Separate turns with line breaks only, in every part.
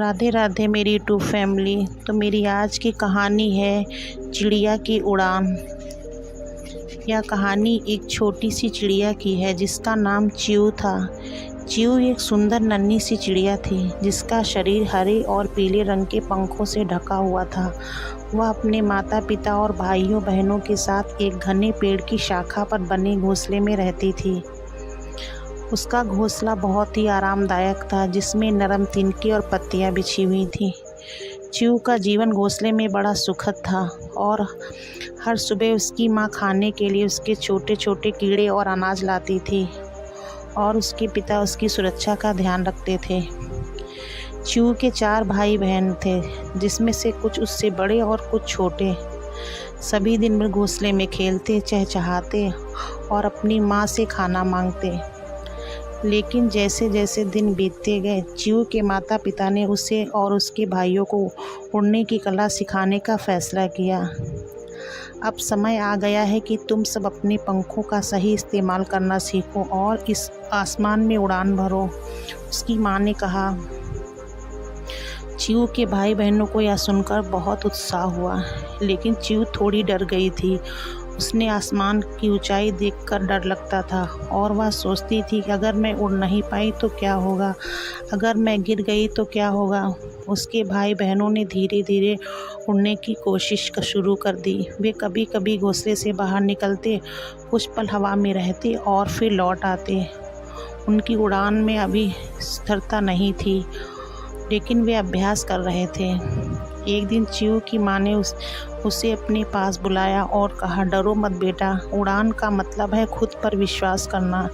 राधे राधे मेरी YouTube family. तो मेरी आज की कहानी है चिड़िया की उड़ान। यह कहानी एक छोटी सी चिड़िया की है जिसका नाम च्यू था। च्यू एक सुंदर नन्ही सी चिड़िया थी जिसका शरीर हरे और पीले रंग के पंखों से ढका हुआ था। वह अपने माता पिता और भाइयों बहनों के साथ एक घने पेड़ की शाखा पर बने घोंसले में रहती थी। उसका घोंसला बहुत ही आरामदायक था जिसमें नरम तिनके और पत्तियां बिछी हुई थीं। च्यू का जीवन घोंसले में बड़ा सुखद था और हर सुबह उसकी माँ खाने के लिए उसके छोटे छोटे कीड़े और अनाज लाती थी और उसके पिता उसकी सुरक्षा का ध्यान रखते थे। च्यू के 4 भाई बहन थे जिसमें से कुछ उससे बड़े और कुछ छोटे। सभी दिन भर घोंसले में खेलते, चहचहाते और अपनी माँ से खाना मांगते। लेकिन जैसे जैसे दिन बीतते गए च्यू के माता पिता ने उसे और उसके भाइयों को उड़ने की कला सिखाने का फैसला किया। अब समय आ गया है कि तुम सब अपने पंखों का सही इस्तेमाल करना सीखो और इस आसमान में उड़ान भरो, उसकी माँ ने कहा। च्यू के भाई बहनों को यह सुनकर बहुत उत्साह हुआ, लेकिन च्यू थोड़ी डर गई थी। उसने आसमान की ऊंचाई देखकर डर लगता था और वह सोचती थी कि अगर मैं उड़ नहीं पाई तो क्या होगा, अगर मैं गिर गई तो क्या होगा। उसके भाई बहनों ने धीरे धीरे उड़ने की कोशिश शुरू कर दी। वे कभी कभी घोंसले से बाहर निकलते, कुछ पल हवा में रहते और फिर लौट आते। उनकी उड़ान में अभी स्थिरता नहीं थी, लेकिन वे अभ्यास कर रहे थे। एक दिन च्यू की माँ ने उसे अपने पास बुलाया और कहा, डरो मत बेटा, उड़ान का मतलब है खुद पर विश्वास करना।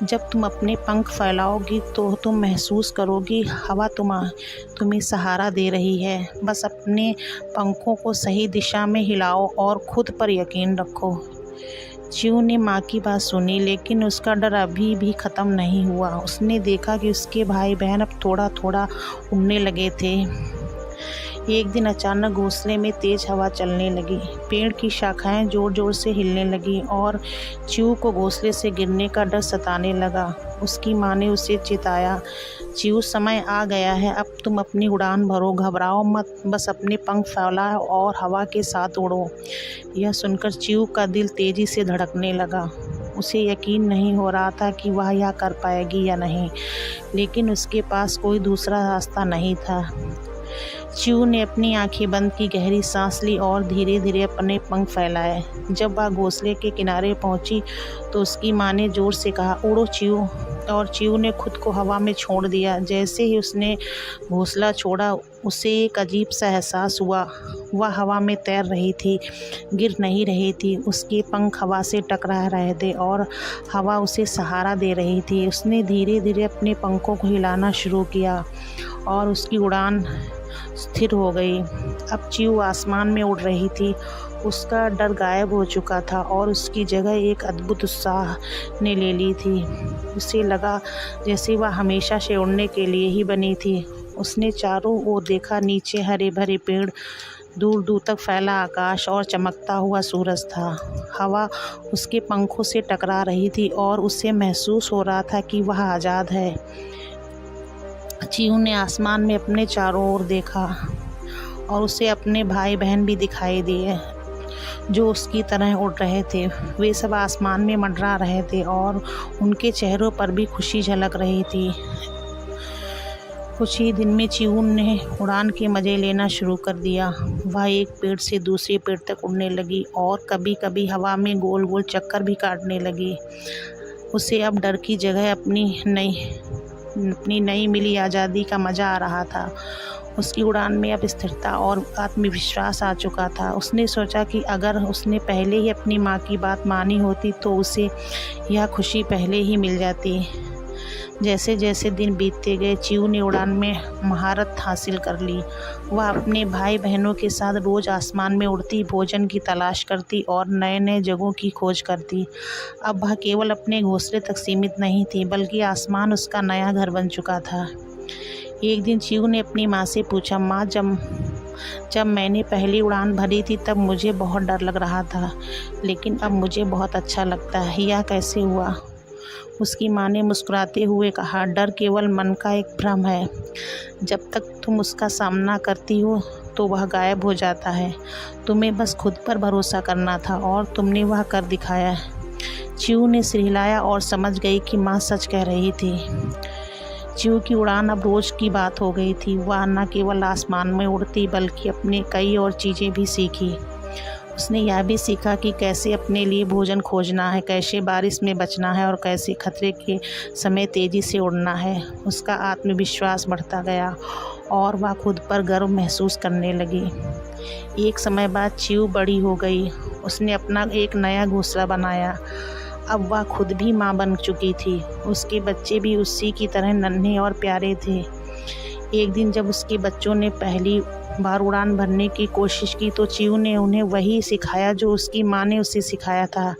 जब तुम अपने पंख फैलाओगी तो तुम महसूस करोगी हवा तुम्हें सहारा दे रही है। बस अपने पंखों को सही दिशा में हिलाओ और खुद पर यकीन रखो। च्यू ने माँ की बात सुनी, लेकिन उसका डर अभी भी ख़त्म नहीं हुआ। उसने देखा कि उसके भाई बहन अब थोड़ा थोड़ा उड़ने लगे थे। एक दिन अचानक घोंसले में तेज हवा चलने लगी, पेड़ की शाखाएं जोर जोर से हिलने लगी और च्यू को घोंसले से गिरने का डर सताने लगा। उसकी माँ ने उसे चिताया, च्यू समय आ गया है, अब तुम अपनी उड़ान भरो, घबराओ मत, बस अपने पंख फैलाओ और हवा के साथ उड़ो। यह सुनकर च्यू का दिल तेजी से धड़कने लगा। उसे यकीन नहीं हो रहा था कि वह यह कर पाएगी या नहीं, लेकिन उसके पास कोई दूसरा रास्ता नहीं था। च्यू ने अपनी आंखें बंद की, गहरी सांस ली और धीरे धीरे अपने पंख फैलाए। जब वह घोंसले के किनारे पहुंची तो उसकी माँ ने जोर से कहा, उड़ो च्यू। और च्यू ने खुद को हवा में छोड़ दिया। जैसे ही उसने घोंसला छोड़ा उसे एक अजीब सा एहसास हुआ। वह हवा में तैर रही थी, गिर नहीं रही थी। उसके पंख हवा से टकरा रहे थे और हवा उसे सहारा दे रही थी। उसने धीरे धीरे अपने पंखों को हिलाना शुरू किया और उसकी उड़ान स्थिर हो गई। अब च्यू आसमान में उड़ रही थी। उसका डर गायब हो चुका था और उसकी जगह एक अद्भुत उत्साह ने ले ली थी। उसे लगा जैसे वह हमेशा से उड़ने के लिए ही बनी थी। उसने चारों ओर देखा, नीचे हरे भरे पेड़, दूर दूर तक फैला आकाश और चमकता हुआ सूरज था। हवा उसके पंखों से टकरा रही थी और उसे महसूस हो रहा था कि वह आज़ाद है। च्यू ने आसमान में अपने चारों ओर देखा और उसे अपने भाई बहन भी दिखाई दिए जो उसकी तरह उड़ रहे थे। वे सब आसमान में मंडरा रहे थे और उनके चेहरों पर भी खुशी झलक रही थी। कुछ ही दिन में च्यू ने उड़ान के मज़े लेना शुरू कर दिया। वह एक पेड़ से दूसरे पेड़ तक उड़ने लगी और कभी कभी हवा में गोल गोल चक्कर भी काटने लगी। उसे अब डर की जगह अपनी नई मिली आज़ादी का मज़ा आ रहा था। उसकी उड़ान में अब स्थिरता और आत्मविश्वास आ चुका था। उसने सोचा कि अगर उसने पहले ही अपनी माँ की बात मानी होती तो उसे यह खुशी पहले ही मिल जाती। जैसे जैसे दिन बीतते गए च्यू ने उड़ान में महारत हासिल कर ली। वह अपने भाई बहनों के साथ रोज़ आसमान में उड़ती, भोजन की तलाश करती और नए नए जगहों की खोज करती। अब वह केवल अपने घोंसले तक सीमित नहीं थी, बल्कि आसमान उसका नया घर बन चुका था। एक दिन च्यू ने अपनी माँ से पूछा, माँ, जब मैंने पहली उड़ान भरी थी तब मुझे बहुत डर लग रहा था, लेकिन अब मुझे बहुत अच्छा लगता है। यह कैसे हुआ? उसकी माँ ने मुस्कुराते हुए कहा, डर केवल मन का एक भ्रम है। जब तक तुम उसका सामना करती हो तो वह गायब हो जाता है। तुम्हें बस खुद पर भरोसा करना था और तुमने वह कर दिखाया। च्यू ने सिर हिलाया और समझ गई कि माँ सच कह रही थी। च्यू की उड़ान अब रोज़ की बात हो गई थी। वह न केवल आसमान में उड़ती बल्कि अपने कई और चीज़ें भी सीखी। उसने यह भी सीखा कि कैसे अपने लिए भोजन खोजना है, कैसे बारिश में बचना है और कैसे खतरे के समय तेज़ी से उड़ना है। उसका आत्मविश्वास बढ़ता गया और वह खुद पर गर्व महसूस करने लगी। एक समय बाद च्यू बड़ी हो गई। उसने अपना एक नया घोंसला बनाया। अब वह खुद भी माँ बन चुकी थी। उसके बच्चे भी उसी की तरह नन्हे और प्यारे थे। एक दिन जब उसके बच्चों ने पहली बार उड़ान भरने की कोशिश की तो च्यू ने उन्हें वही सिखाया जो उसकी माँ ने उसे सिखाया था।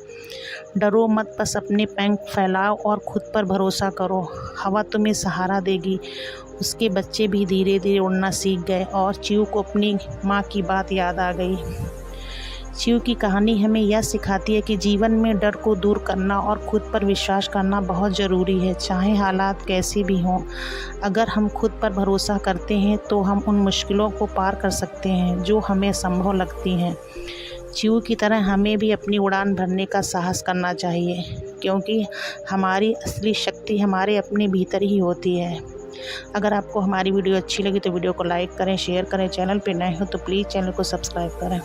डरो मत, बस अपने पंख फैलाओ और खुद पर भरोसा करो। हवा तुम्हें सहारा देगी। उसके बच्चे भी धीरे धीरे उड़ना सीख गए और च्यू को अपनी माँ की बात याद आ गई। च्यू की कहानी हमें यह सिखाती है कि जीवन में डर को दूर करना और खुद पर विश्वास करना बहुत ज़रूरी है, चाहे हालात कैसे भी हों। अगर हम खुद पर भरोसा करते हैं तो हम उन मुश्किलों को पार कर सकते हैं जो हमें असंभव लगती हैं। च्यू की तरह हमें भी अपनी उड़ान भरने का साहस करना चाहिए, क्योंकि हमारी असली शक्ति हमारे अपने भीतर ही होती है। अगर आपको हमारी वीडियो अच्छी लगी तो वीडियो को लाइक करें, शेयर करें। चैनल पर नए हो तो प्लीज़ चैनल को सब्सक्राइब करें।